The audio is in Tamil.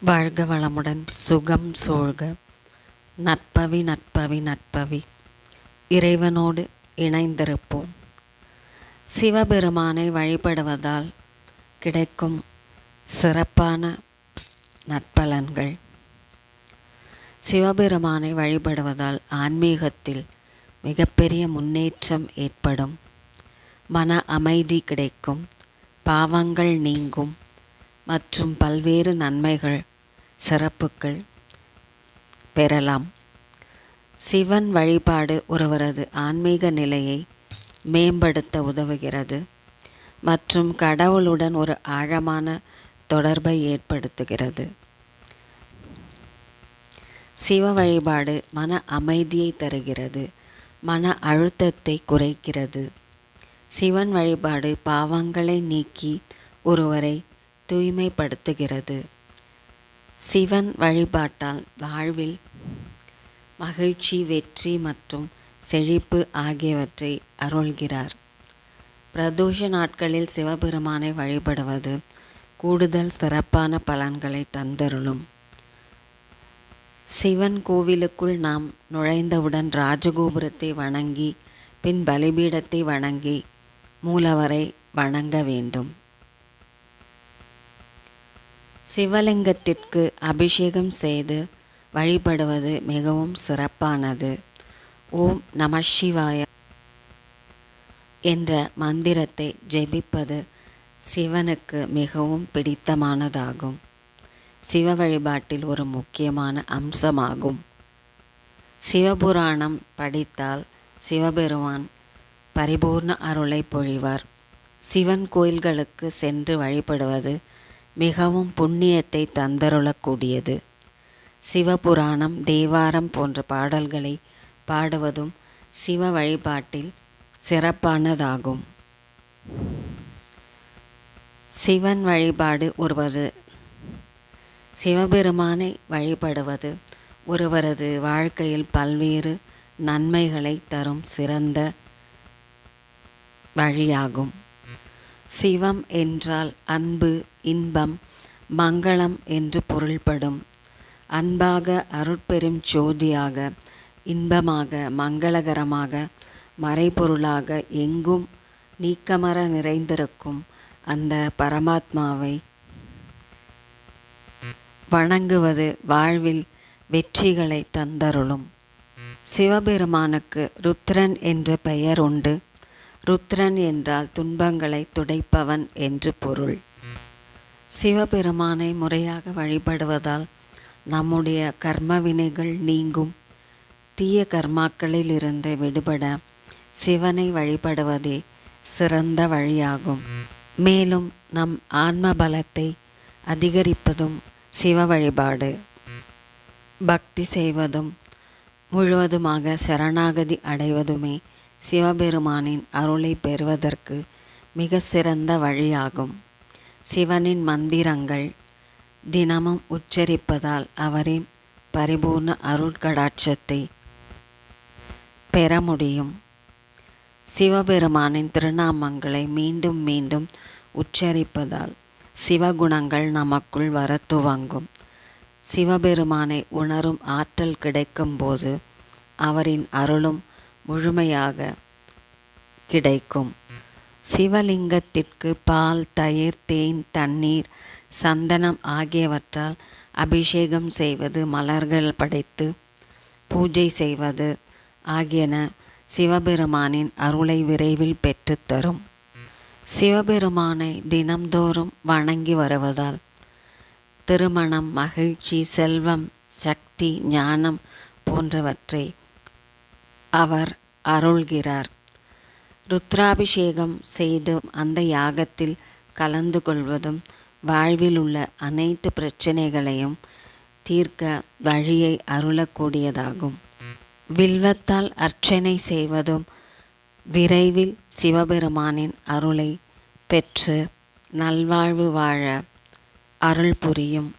வாழ்க வளமுடன், சுகம் சூழ்க. நற்பவி நற்பவி நற்பவி. இறைவனோடு இணைந்திருப்போம். சிவபெருமானை வழிபடுவதால் கிடைக்கும் சிறப்பான நற்பலன்கள். சிவபெருமானை வழிபடுவதால் ஆன்மீகத்தில் மிகப்பெரிய முன்னேற்றம் ஏற்படும். மன அமைதி கிடைக்கும், பாவங்கள் நீங்கும் மற்றும் பல்வேறு நன்மைகள் சிறப்புகள் பெறலாம். சிவன் வழிபாடு ஒருவரது ஆன்மீக நிலையை மேம்படுத்த உதவுகிறது மற்றும் கடவுளுடன் ஒரு ஆழமான தொடர்பை ஏற்படுத்துகிறது. சிவ வழிபாடு மன அமைதியை தருகிறது, மன அழுத்தத்தை குறைக்கிறது. சிவன் வழிபாடு பாவங்களை நீக்கி ஒருவரை தூய்மைப்படுத்துகிறது. சிவன் வழிபாட்டால் வாழ்வில் மகிழ்ச்சி, வெற்றி மற்றும் செழிப்பு ஆகியவற்றை அருள்கிறார். பிரதோஷ நாட்களில் சிவபெருமானை வழிபடுவது கூடுதல் சிறப்பான பலன்களை தந்தருளும். சிவன் கோவிலுக்குள் நாம் நுழைந்தவுடன் ராஜகோபுரத்தை வணங்கி பின் பலிபீடத்தை வணங்கி மூலவரை வணங்க வேண்டும். சிவலிங்கத்திற்கு அபிஷேகம் செய்து வழிபடுவது மிகவும் சிறப்பானது. ஓம் நம சிவாய என்ற மந்திரத்தை ஜெபிப்பது சிவனுக்கு மிகவும் பிடித்தமானதாகும். சிவ வழிபாட்டில் ஒரு முக்கியமான அம்சமாகும். சிவபுராணம் படித்தால் சிவபெருமான் பரிபூர்ண அருளை பொழிவார். சிவன் கோயில்களுக்கு சென்று வழிபடுவது மிகவும் புண்ணியத்தை தந்தருளக்கூடியது. சிவபுராணம், தேவாரம் போன்ற பாடல்களை பாடுவதும் சிவ வழிபாட்டில் சிறப்பானதாகும். சிவன் வழிபாடு சிவபெருமானை வழிபடுவது ஒருவரது வாழ்க்கையில் பல்வேறு நன்மைகளை தரும் சிறந்த வழியாகும். சிவம் என்றால் அன்பு, இன்பம், மங்களம் என்று பொருள்படும். அன்பாக, அருட்பெரும் ஜோதியாக, இன்பமாக, மங்களகரமாக, மறைபொருளாக எங்கும் நீக்கமற நிறைந்திருக்கும் அந்த பரமாத்மாவை வணங்குவது வாழ்வில் வெற்றிகளை தந்தருளும். சிவபெருமானுக்கு ருத்ரன் என்ற பெயர் உண்டு. ருத்ரன் என்றால் துன்பங்களை துடைப்பவன் என்று பொருள். சிவபெருமானை முறையாக வழிபடுவதால் நம்முடைய கர்ம வினைகள் நீங்கும். தீய கர்மாக்களில் இருந்து விடுபட சிவனை வழிபடுவதே சிறந்த வழியாகும். மேலும் நம் ஆன்ம பலத்தை அதிகரிப்பதும் சிவ வழிபாடு. பக்தி செய்வதும் முழுவதுமாக சரணாகதி அடைவதுமே சிவபெருமானின் அருளை பெறுவதற்கு மிக சிறந்த வழியாகும். சிவனின் மந்திரங்கள் தினமும் உச்சரிப்பதால் அவரின் பரிபூர்ண அருட்கடாட்சத்தை பெற முடியும். சிவபெருமானின் திருநாமங்களை மீண்டும் மீண்டும் உச்சரிப்பதால் சிவகுணங்கள் நமக்குள் வர துவங்கும். சிவபெருமானை உணரும் ஆற்றல் கிடைக்கும்போது அவரின் அருளும் முழுமையாக கிடைக்கும். சிவலிங்கத்திற்கு பால், தயிர், தேன், தண்ணீர், சந்தனம் ஆகியவற்றால் அபிஷேகம் செய்வது, மலர்கள் படைத்து பூஜை செய்வது ஆகியன சிவபெருமானின் அருளை விரைவில் பெற்றுத்தரும். சிவபெருமானை தினம்தோறும் வணங்கி வருவதால் திருமணம், மகிழ்ச்சி, செல்வம், சக்தி, ஞானம் போன்றவற்றை அவர் அருள்கிறார். ருத்ராபிஷேகம் செய்து அந்த யாகத்தில் கலந்து கொள்வதும் வாழ்வில் உள்ள அனைத்து பிரச்சனைகளையும் தீர்க்க வழியை அருளக்கூடியதாகும். வில்வத்தால் அர்ச்சனை செய்வதும் விரைவில் சிவபெருமானின் அருளை பெற்று நல்வாழ்வு வாழ அருள் புரியும்.